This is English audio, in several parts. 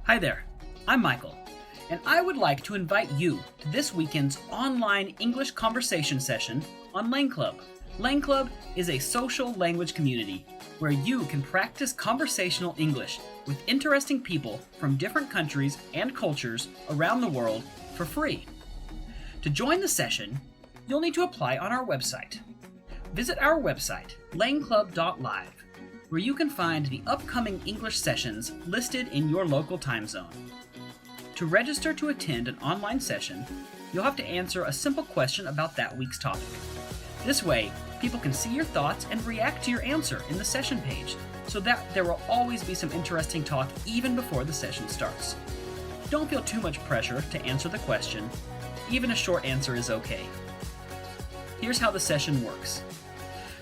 Hi there, I'm Michael, and I would like to invite you to this weekend's online English conversation session on Lang Club. Lang Club is a social language community where you can practice conversational English with interesting people from different countries and cultures around the world for free. To join the session, you'll need to apply on our website. Visit our website, langclub.live, where you can find the upcoming English sessions listed in your local time zone. To register to attend an online session, you'll have to answer a simple question about that week's topic. This way, people can see your thoughts and react to your answer in the session page, so that there will always be some interesting talk even before the session starts. Don't feel too much pressure to answer the question. Even a short answer is okay. Here's how the session works.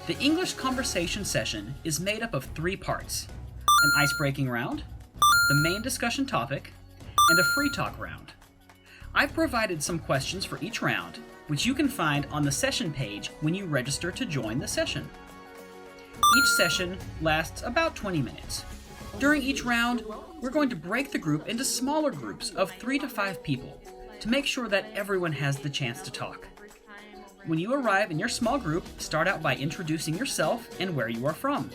The English conversation session is made up of 3 parts: an ice-breaking round, the main discussion topic, and a free talk round. I've provided some questions for each round, which you can find on the session page when you register to join the session. Each session lasts about 20 minutes. During each round, we're going to break the group into smaller groups of 3 to 5 people to make sure that everyone has the chance to talk. When you arrive in your small group, start out by introducing yourself and where you are from,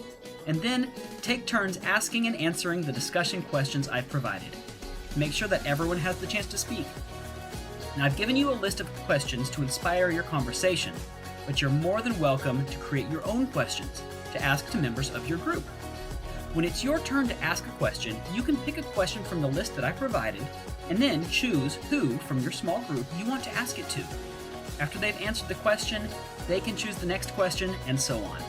and then take turns asking and answering the discussion questions I've provided. Make sure that everyone has the chance to speak. Now, I've given you a list of questions to inspire your conversation, but you're more than welcome to create your own questions to ask to members of your group. When it's your turn to ask a question, you can pick a question from the list that I provided, and then choose who from your small group you want to ask it to. After they've answered the question, they can choose the next question, and so on.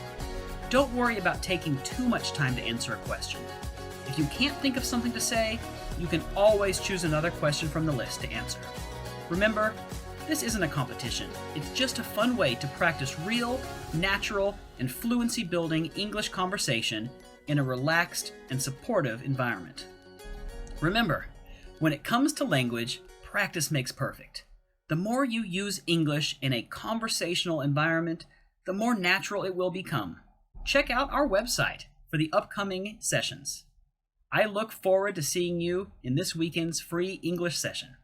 Don't worry about taking too much time to answer a question. If you can't think of something to say, you can always choose another question from the list to answer. Remember, this isn't a competition. It's just a fun way to practice real, natural, and fluency-building English conversation in a relaxed and supportive environment. Remember, when it comes to language, practice makes perfect. The more you use English in a conversational environment, the more natural it will become. Check out our website for the upcoming sessions. I look forward to seeing you in this weekend's free English session.